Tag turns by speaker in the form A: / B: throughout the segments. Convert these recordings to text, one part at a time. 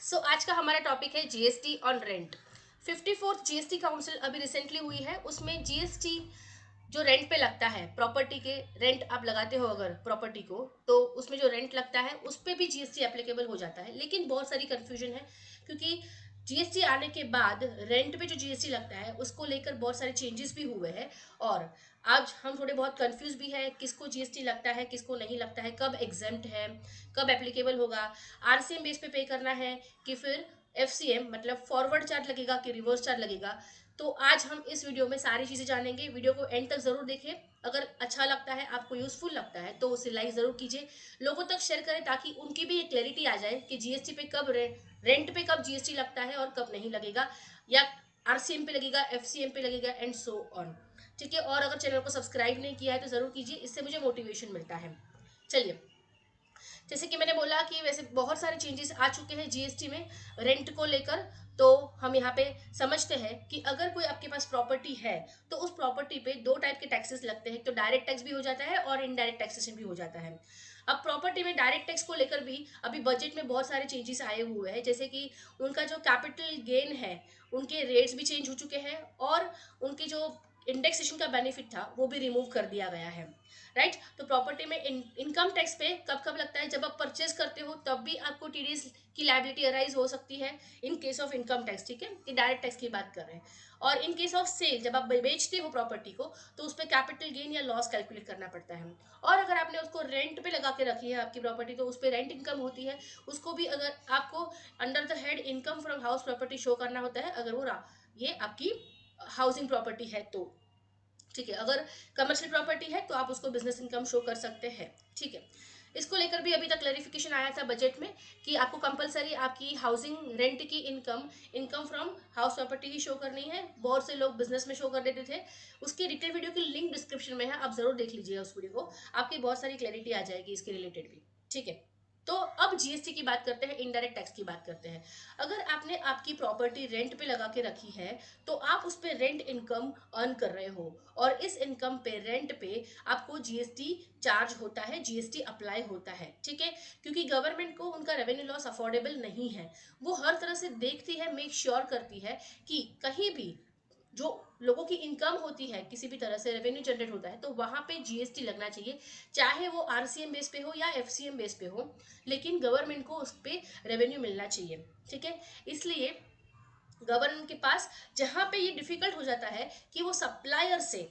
A: सो आज का हमारा टॉपिक है GST on rent. 54th GST council अभी रिसेंटली हुई है। उसमें जीएसटी जो रेंट पे लगता है, प्रॉपर्टी के रेंट आप लगाते हो अगर प्रॉपर्टी को, तो उसमें जो रेंट लगता है उस पर भी जीएसटी एप्लीकेबल हो जाता है। लेकिन बहुत सारी कंफ्यूजन है क्योंकि जीएसटी आने के बाद रेंट पे जो जीएसटी लगता है उसको लेकर बहुत सारे चेंजेस भी हुए हैं। और आज हम थोड़े बहुत कंफ्यूज भी है, किसको जीएसटी लगता है किसको नहीं लगता है, कब एग्जेम्प्ट है, कब एप्लीकेबल होगा, आरसीएम बेस पे करना है कि फिर एफसीएम मतलब फॉरवर्ड चार्ज लगेगा कि रिवर्स चार्ज लगेगा। तो आज हम इस वीडियो में सारी चीजें जानेंगे। वीडियो को एंड तक जरूर देखें। अगर अच्छा लगता है, आपको यूजफुल लगता है तो उसे लाइक जरूर कीजिए, लोगों तक शेयर करें ताकि उनकी भी एक क्लैरिटी आ जाए कि जीएसटी पे कब रेंट पे कब जीएसटी लगता है और कब नहीं लगेगा, या आरसीएम पे लगेगा, एफसीएम पे लगेगा एंड सो ऑन। ठीक है, और अगर चैनल को सब्सक्राइब नहीं किया है तो जरूर कीजिए, इससे मुझे मोटिवेशन मिलता है। चलिए, जैसे कि मैंने बोला कि वैसे बहुत सारे चेंजेस आ चुके हैं जीएसटी में रेंट को लेकर। तो हम यहाँ पे समझते हैं कि अगर कोई आपके पास प्रॉपर्टी है तो उस प्रॉपर्टी पे दो टाइप के टैक्सेस लगते हैं, तो डायरेक्ट टैक्स भी हो जाता है और इनडायरेक्ट टैक्सेशन भी हो जाता है। अब प्रॉपर्टी में डायरेक्ट टैक्स को लेकर भी अभी बजट में बहुत सारे चेंजेस आए हुए हैं, जैसे कि उनका जो कैपिटल गेन है उनके रेट्स भी चेंज हो चुके हैं, और उनकी जो इंडेक्सेशन का बेनिफिट था वो भी रिमूव कर दिया गया है। राइट, तो प्रॉपर्टी में इनकम टैक्स पे कब कब लगता है, जब आप परचेज करते हो तब भी आपको टीडीएस की लायबिलिटी अराइज हो सकती है in case of income tax. ठीक है, ये डायरेक्ट टैक्स की बात कर रहे हैं। और इन केस ऑफ सेल, जब आप बेचते हो प्रॉपर्टी को तो उस पर कैपिटल गेन या लॉस कैलकुलेट करना पड़ता है। और अगर आपने उसको रेंट पे लगा के रखी है आपकी प्रॉपर्टी, तो उस पर रेंट इनकम होती है, उसको भी अगर आपको under the head income from house property show करना होता है, अगर वो ये आपकी हाउसिंग प्रॉपर्टी है तो। ठीक है, अगर कमर्शियल प्रॉपर्टी है तो आप उसको बिजनेस इनकम शो कर सकते हैं। ठीक है, इसको लेकर भी अभी तक क्लैरिफिकेशन आया था बजट में कि आपको कंपलसरी आपकी हाउसिंग रेंट की income income from house property he show करनी है। बहुत से लोग बिजनेस में शो कर देते थे। उसकी डिटेल वीडियो की लिंक डिस्क्रिप्शन में है, आप जरूर देख लीजिएगा उस वीडियो को, आपकी बहुत सारी क्लैरिटी आ जाएगी इसके रिलेटेड भी। ठीक है, तो अब जीएसटी की बात करते हैं, इनडायरेक्ट टैक्स की बात करते हैं। अगर आपने आपकी प्रॉपर्टी रेंट पे लगा के रखी है तो आप उस पे रेंट इनकम अर्न कर रहे हो, और इस इनकम पे रेंट पे आपको जीएसटी चार्ज होता है, जीएसटी अप्लाई होता है। ठीक है, क्योंकि गवर्नमेंट को उनका रेवेन्यू लॉस अफोर्डेबल नहीं है, वो हर तरह से देखती है, मेक श्योर करती है कि कहीं भी जो लोगों की इनकम होती है, किसी भी तरह से रेवेन्यू जनरेट होता है, तो वहां पे जीएसटी लगना चाहिए, चाहे वो आरसीएम बेस पे हो या एफसीएम बेस पे हो, लेकिन गवर्नमेंट को उस पर रेवेन्यू मिलना चाहिए। ठीक है, इसलिए गवर्नमेंट के पास जहां पे ये डिफिकल्ट हो जाता है कि वो सप्लायर से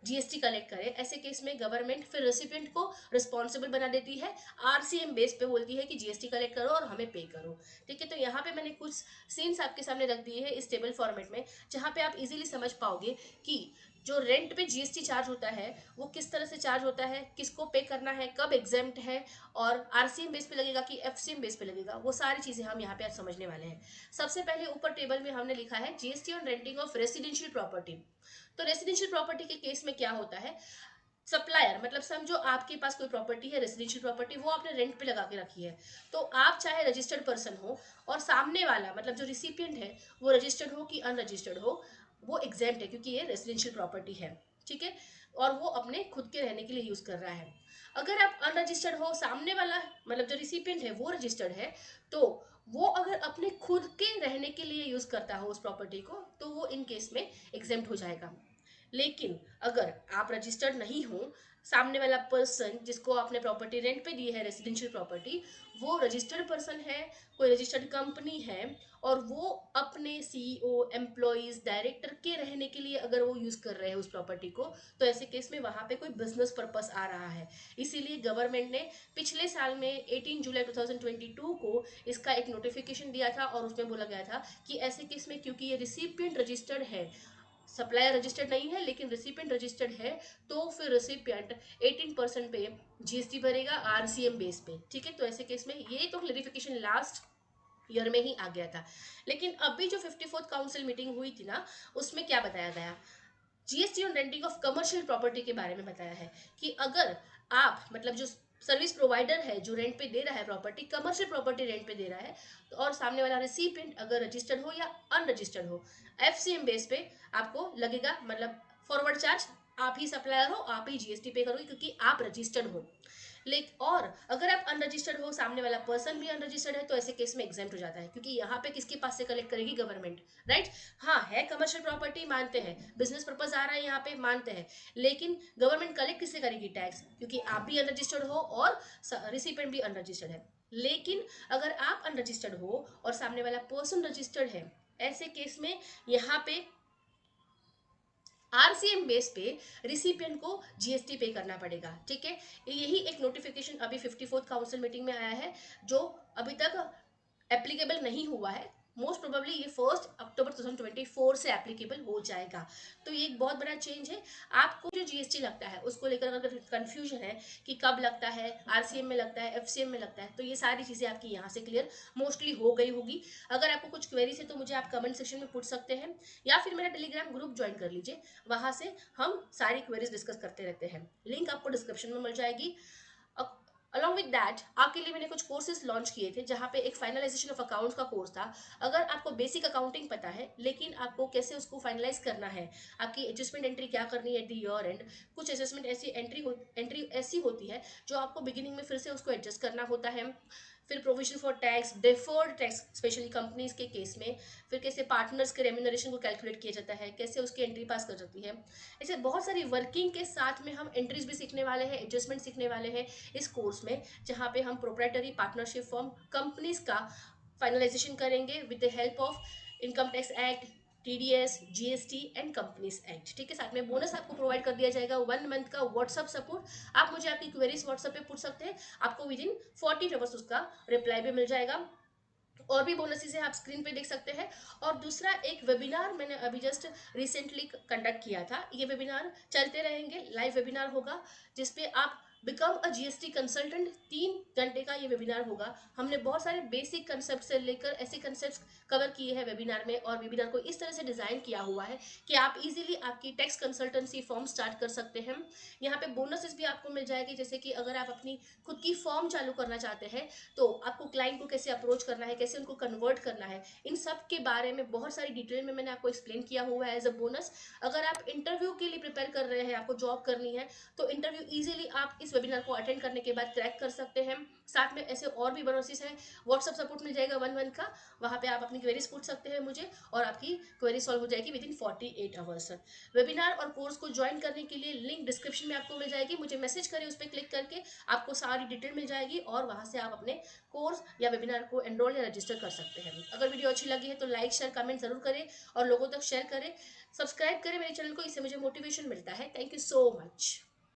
A: जीएसटी कलेक्ट करे, ऐसे केस में गवर्नमेंट फिर रेसिपिएंट को रिस्पॉन्सिबल बना देती है, आरसीएम बेस पे बोलती है कि जीएसटी कलेक्ट करो और हमें पे करो। ठीक है, तो यहाँ पे मैंने कुछ सीन्स आपके सामने रख दिए हैं इस टेबल फॉर्मेट में, जहाँ पे आप इजीली समझ पाओगे कि जो रेंट पे जीएसटी चार्ज होता है वो किस तरह से चार्ज होता है, किसको पे करना है, कब एग्जेम्प्ट है, और आरसीएम बेस पे लगेगा कि एफसीएम बेस पे लगेगा, वो सारी चीजें हम यहाँ पे आज समझने वाले हैं। सबसे पहले ऊपर टेबल में हमने लिखा है GST on renting of residential property. तो रेसिडेंशियल प्रॉपर्टी के केस में क्या होता है, सप्लायर मतलब समझो आपके पास कोई प्रॉपर्टी है, रेसिडेंशियल प्रॉपर्टी, वो आपने रेंट पे लगा के रखी है, तो आप चाहे रजिस्टर्ड पर्सन हो और सामने वाला मतलब जो रिसिपिएंट है वो रजिस्टर्ड हो कि अनरजिस्टर्ड हो, वो एग्जेम्प्ट है क्योंकि ये रेसिडेंशियल प्रॉपर्टी है। ठीक है, और वो अपने खुद के रहने के लिए यूज कर रहा है। अगर आप अनरजिस्टर्ड हो, सामने वाला मतलब जो रिसिपिएंट है वो रजिस्टर्ड है, तो वो अगर अपने खुद के रहने के लिए यूज करता हो उस प्रॉपर्टी को, तो वो इन केस में एग्जेम्प्ट हो जाएगा। लेकिन अगर आप रजिस्टर्ड नहीं हो, सामने वाला पर्सन जिसको आपने प्रॉपर्टी रेंट पे दी है रेसिडेंशियल प्रॉपर्टी, वो रजिस्टर्ड पर्सन है, कोई रजिस्टर्ड कंपनी है, और वो अपने सीईओ, एम्प्लॉइज, डायरेक्टर के रहने के लिए अगर वो यूज कर रहे हैं उस प्रॉपर्टी को, तो ऐसे केस में वहां पे कोई बिजनेस पर्पस आ रहा है। इसीलिए गवर्नमेंट ने पिछले साल में 18 जुलाई 2022 को इसका एक नोटिफिकेशन दिया था, और उसमें बोला गया था कि ऐसे केस में क्योंकि ये रिसिपिएंट रजिस्टर्ड है, सप्लायर रजिस्टर्ड नहीं है लेकिन रिसिपिएंट रजिस्टर्ड है, तो फिर रिसिपिएंट 18% पे जीएसटी भरेगा आरसीएम बेस पे। ठीक है, तो ऐसे केस में ये तो क्लेरिफिकेशन लास्ट ईयर में ही आ गया था। लेकिन अभी जो 54th काउंसिल मीटिंग हुई थी ना, उसमें क्या बताया गया, GST on renting of commercial property के बारे में बताया है कि अगर आप मतलब जो सर्विस प्रोवाइडर है जो रेंट पे दे रहा है प्रॉपर्टी, कमर्शियल प्रॉपर्टी रेंट पे दे रहा है, तो और सामने वाला रिसिपिएंट अगर रजिस्टर्ड हो या अनरजिस्टर्ड हो, एफसीएम बेस पे आपको लगेगा, मतलब फॉरवर्ड चार्ज आप ही सप्लायर हो, आप ही जीएसटी पे करोगे क्योंकि आप रजिस्टर्ड हो। और अगर आप अनरजिस्टर्ड हो, सामने वाला पर्सन भी अनरजिस्टर्ड है, तो ऐसे केस में एग्जाम्प्ट हो जाता है, क्योंकि यहाँ पे किसके पास से कलेक्ट करेगी? Government, right? हाँ, है कमर्शियल प्रॉपर्टी, मानते हैं, बिजनेस पर्पज आ रहा है यहाँ पे, मानते हैं, लेकिन गवर्नमेंट कलेक्ट किससे करेगी? टैक्स, क्योंकि आप भी अनरजिस्टर्ड हो और रिसिपेंट भी अनरजिस्टर्ड है। लेकिन अगर आप अनरजिस्टर्ड हो और सामने वाला पर्सन रजिस्टर्ड है, ऐसे केस में यहाँ पे आरसीएम बेस पे रिसिपिएंट को जीएसटी पे करना पड़ेगा, ठीक है? यही एक नोटिफिकेशन अभी 54th काउंसिल मीटिंग में आया है, जो अभी तक एप्लीकेबल नहीं हुआ है। मोस्ट प्रोबेबली ये 1 अक्टूबर 2024 से एप्लीकेबल हो जाएगा। तो ये एक बहुत बड़ा चेंज है। आपको जो जीएसटी लगता है उसको लेकर अगर कंफ्यूजन है कि कब लगता है, आरसीएम में लगता है, एफसीएम में लगता है, तो ये सारी चीजें आपकी यहाँ से क्लियर मोस्टली हो गई होगी। अगर आपको कुछ क्वेरीज है तो मुझे आप कमेंट सेक्शन में पूछ सकते हैं, या फिर मेरा टेलीग्राम ग्रुप ज्वाइन कर लीजिए, वहां से हम सारी क्वेरीज डिस्कस करते रहते हैं। लिंक आपको डिस्क्रिप्शन में मिल जाएगी। अलॉन्ग विद दैट आपके लिए मैंने कुछ कोर्सेज लॉन्च किए थे, जहाँ पे एक फाइनलाइजेशन ऑफ अकाउंट्स का कोर्स था। अगर आपको बेसिक अकाउंटिंग पता है, लेकिन आपको कैसे उसको फाइनलाइज करना है, आपकी एडजस्टमेंट एंट्री क्या करनी है एट द ईयर एंड, कुछ एडजस्टमेंट ऐसी एंट्री ऐसी होती है जो आपको बिगिनिंग में फिर से उसको एडजस्ट करना होता है, फिर provision for tax, deferred tax specially companies के केस में, फिर कैसे पार्टनर्स के रेम्यूनरेशन को कैलकुलेट किया जाता है, कैसे उसकी एंट्री पास कर जाती है, ऐसे बहुत सारी वर्किंग के साथ में हम एंट्रीज भी सीखने वाले हैं, एडजस्टमेंट सीखने वाले हैं इस कोर्स में, जहाँ पे हम प्रोप्राइटरी पार्टनरशिप फॉर्म कंपनीज का फाइनलाइजेशन करेंगे with the help of income tax act, TDS, GST and companies act, ठीक है? साथ में बोनस आपको प्रोवाइड कर दिया जाएगा 1 मंथ का व्हाट्सअप सपोर्ट। आप मुझे आपकी क्वेरीज व्हाट्सअप पे पूछ सकते हैं, आपको विद इन 40 आवर्स उसका रिप्लाई भी मिल जाएगा। और भी बोनसेस है, आप स्क्रीन पे देख सकते हैं। और दूसरा एक वेबिनार मैंने अभी जस्ट रिसेंटली कंडक्ट किया था, ये वेबिनार चलते रहेंगे, लाइव वेबिनार होगा, जिसपे आप बिकम अ जीएसटी कंसल्टेंट, 3 घंटे का ये वेबिनार होगा। हमने बहुत सारे बेसिक कंसेप्ट से लेकर ऐसे कंसेप्ट कवर किए हैं वेबिनार में, और वेबिनार को इस तरह से डिजाइन किया हुआ है कि आप इजीली आपकी टैक्स कंसल्टेंसी फॉर्म स्टार्ट कर सकते हैं। यहाँ पे बोनसेस भी आपको मिल जाएगी, जैसे कि अगर आप अपनी खुद की फॉर्म चालू करना चाहते हैं, तो आपको क्लाइंट को कैसे अप्रोच करना है, कैसे उनको कन्वर्ट करना है, इन सब के बारे में बहुत सारी डिटेल में मैंने आपको एक्सप्लेन किया हुआ है एज अ बोनस। अगर आप इंटरव्यू के लिए प्रिपेयर कर रहे हैं, आपको जॉब करनी है, तो इंटरव्यू इजीली आप इस वेबिनार को अटेंड करने के बाद क्रैक कर सकते हैं। साथ में ऐसे और भी बोनसेस हैं, व्हाट्सअप सपोर्ट मिल जाएगा 1 मंथ का, वहाँ पे आप अपनी क्वेरीज पूछ सकते हैं मुझे, और आपकी क्वेरी सॉल्व हो जाएगी विद इन 48 आवर्स। वेबिनार और कोर्स को ज्वाइन करने के लिए लिंक डिस्क्रिप्शन में आपको मिल जाएगी, मुझे मैसेज करें, उस पर क्लिक करके आपको सारी डिटेल मिल जाएगी, और वहाँ से आप अपने कोर्स या वेबिनार को एनरोल या रजिस्टर कर सकते हैं। अगर वीडियो अच्छी लगी है तो लाइक शेयर कमेंट जरूर करें, और लोगों तक शेयर करें, सब्सक्राइब करें मेरे चैनल को, इससे मुझे मोटिवेशन मिलता है। Thank you so much.